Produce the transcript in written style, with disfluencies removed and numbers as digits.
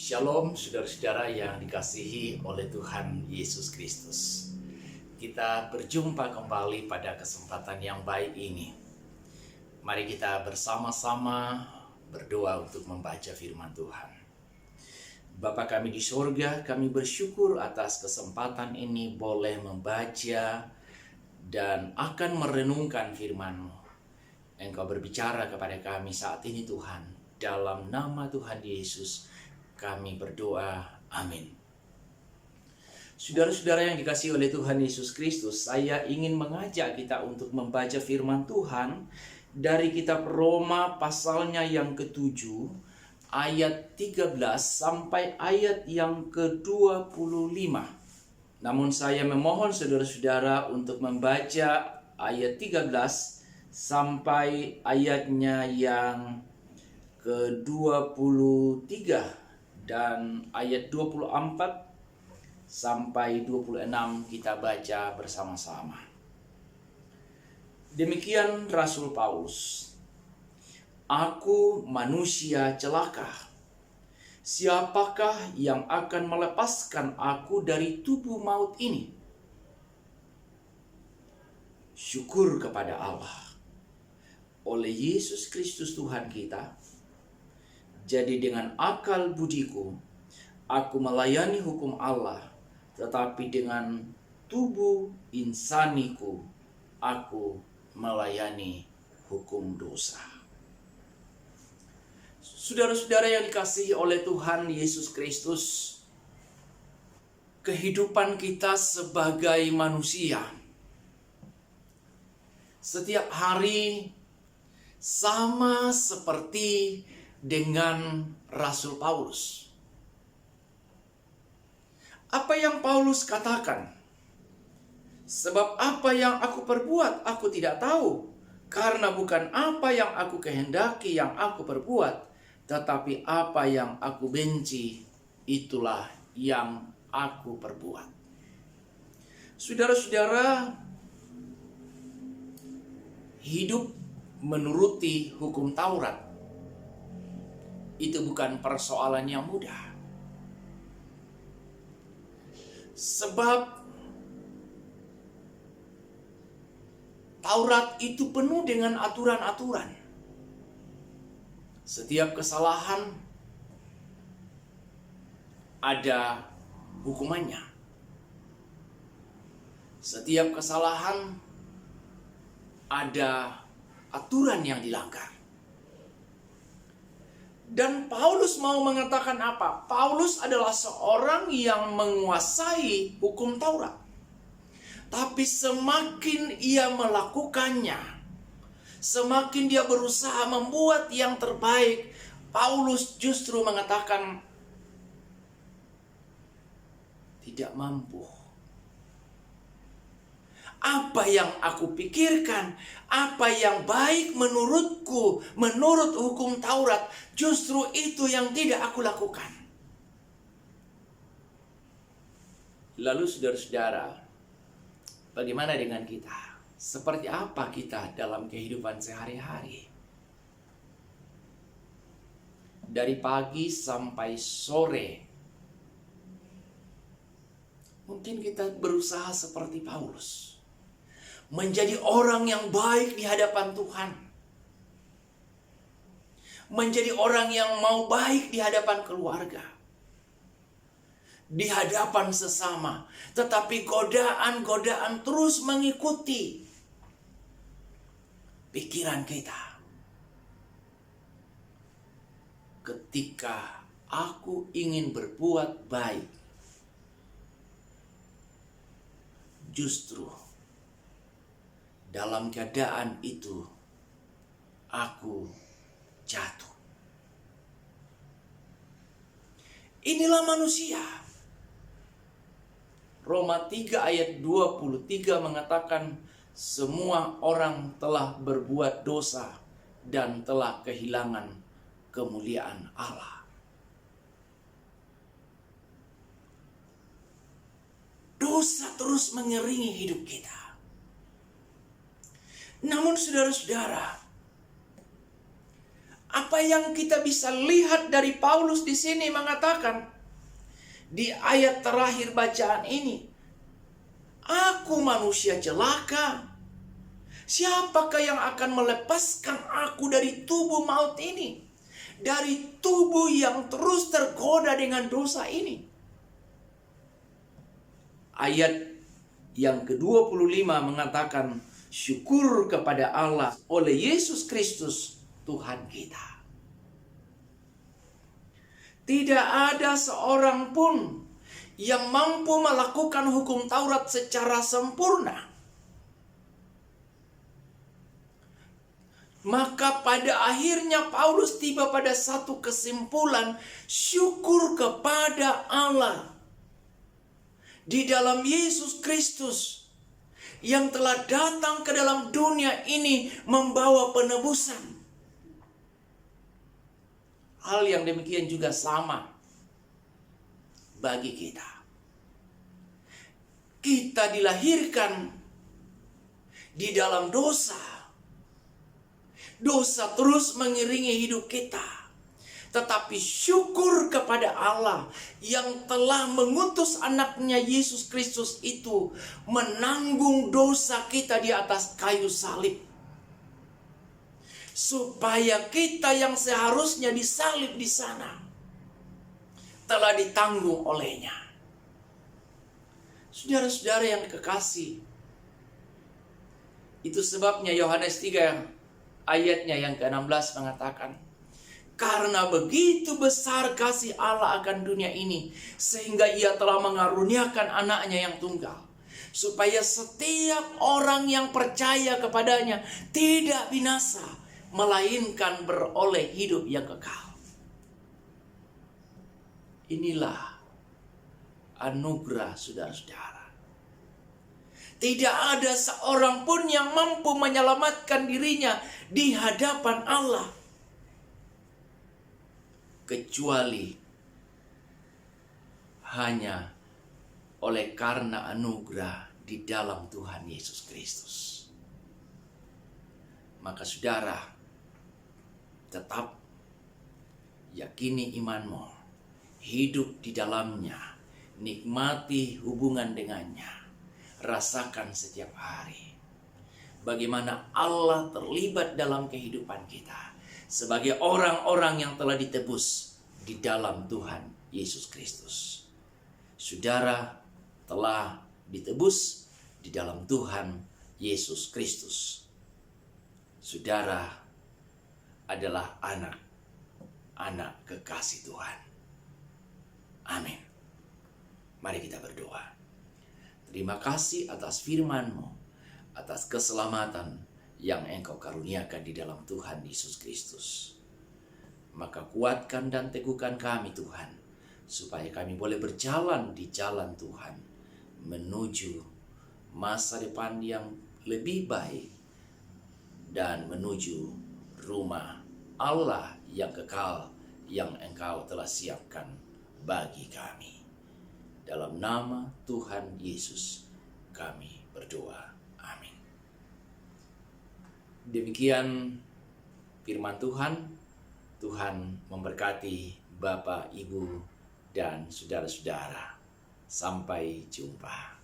Shalom saudara-saudara yang dikasihi oleh Tuhan Yesus Kristus. Kita berjumpa kembali pada kesempatan yang baik ini. Mari kita bersama-sama berdoa untuk membaca firman Tuhan. Bapa kami di surga, kami bersyukur atas kesempatan ini boleh membaca dan akan merenungkan firman-Mu. Engkau berbicara kepada kami saat ini Tuhan. Dalam nama Tuhan Yesus kami berdoa, amin. Saudara-saudara yang dikasihi oleh Tuhan Yesus Kristus, saya ingin mengajak kita untuk membaca firman Tuhan dari kitab Roma pasalnya yang ke-7, ayat 13 sampai ayat yang ke-25. Namun saya memohon saudara-saudara untuk membaca ayat 13 sampai ayatnya yang ke-23. Dan ayat 24 sampai 26 kita baca bersama-sama. Demikian Rasul Paulus. Aku manusia celaka. Siapakah yang akan melepaskan aku dari tubuh maut ini? Syukur kepada Allah. Oleh Yesus Kristus Tuhan kita. Jadi dengan akal budiku, aku melayani hukum Allah, tetapi dengan tubuh insaniku, aku melayani hukum dosa. Saudara-saudara yang dikasihi oleh Tuhan Yesus Kristus, kehidupan kita sebagai manusia, setiap hari sama seperti dengan Rasul Paulus. Apa yang Paulus katakan? Sebab apa yang aku perbuat aku tidak tahu, karena bukan apa yang aku kehendaki yang aku perbuat, tetapi apa yang aku benci itulah yang aku perbuat. Saudara-saudara, hidup menuruti hukum Taurat itu bukan persoalan yang mudah. Sebab Taurat itu penuh dengan aturan-aturan. Setiap kesalahan ada hukumannya. Setiap kesalahan ada aturan yang dilanggar. Dan Paulus mau mengatakan apa? Paulus adalah seorang yang menguasai hukum Taurat. Tapi semakin ia melakukannya, semakin dia berusaha membuat yang terbaik, Paulus justru mengatakan tidak mampu. Apa yang aku pikirkan, apa yang baik menurutku, menurut hukum Taurat, justru itu yang tidak aku lakukan. Lalu saudara-saudara, bagaimana dengan kita? Seperti apa kita dalam kehidupan sehari-hari? Dari pagi sampai sore, mungkin kita berusaha seperti Paulus. Menjadi orang yang baik di hadapan Tuhan. Menjadi orang yang mau baik di hadapan keluarga. Di hadapan sesama. Tetapi godaan-godaan terus mengikuti pikiran kita. Ketika aku ingin berbuat baik, justru dalam keadaan itu, aku jatuh. Inilah manusia. Roma 3 ayat 23 mengatakan, semua orang telah berbuat dosa dan telah kehilangan kemuliaan Allah. Dosa terus mengiringi hidup kita. Namun saudara-saudara, Apa yang kita bisa lihat dari Paulus di sini mengatakan di ayat terakhir bacaan ini, aku manusia celaka. Siapakah yang akan melepaskan aku dari tubuh maut ini? Dari tubuh yang terus tergoda dengan dosa ini. Ayat yang ke-25 mengatakan, syukur kepada Allah oleh Yesus Kristus Tuhan kita. Tidak ada seorang pun yang mampu melakukan hukum Taurat secara sempurna. Maka pada akhirnya Paulus tiba pada satu kesimpulan, syukur kepada Allah di dalam Yesus Kristus yang telah datang ke dalam dunia ini membawa penebusan. Hal yang demikian juga sama bagi kita. Kita dilahirkan di dalam dosa. Dosa terus mengiringi hidup kita. Tetapi syukur kepada Allah yang telah mengutus anaknya Yesus Kristus itu menanggung dosa kita di atas kayu salib. Supaya kita yang seharusnya disalib di sana telah ditanggung olehnya. Saudara-saudara yang kekasih, itu sebabnya Yohanes 3 ayatnya yang ke-16 mengatakan, karena begitu besar kasih Allah akan dunia ini, sehingga ia telah mengaruniakan anaknya yang tunggal, supaya setiap orang yang percaya kepadanya tidak binasa, melainkan beroleh hidup yang kekal. Inilah anugerah saudara-saudara. Tidak ada seorang pun yang mampu menyelamatkan dirinya di hadapan Allah, kecuali hanya oleh karena anugerah di dalam Tuhan Yesus Kristus. Maka saudara, tetap yakini imanmu, hidup di dalamnya, nikmati hubungan dengannya. Rasakan setiap hari bagaimana Allah terlibat dalam kehidupan kita sebagai orang-orang yang telah ditebus di dalam Tuhan Yesus Kristus. Saudara telah ditebus di dalam Tuhan Yesus Kristus. Saudara adalah anak kekasih Tuhan. Amin. Mari kita berdoa. Terima kasih atas firman-Mu, atas keselamatan yang Engkau karuniakan di dalam Tuhan Yesus Kristus. Maka kuatkan dan teguhkan kami Tuhan, supaya kami boleh berjalan di jalan Tuhan, menuju masa depan yang lebih baik, dan menuju rumah Allah yang kekal, yang Engkau telah siapkan bagi kami. Dalam nama Tuhan Yesus kami berdoa. Amin. Demikian firman Tuhan. Tuhan memberkati Bapak, Ibu, dan saudara-saudara. Sampai jumpa.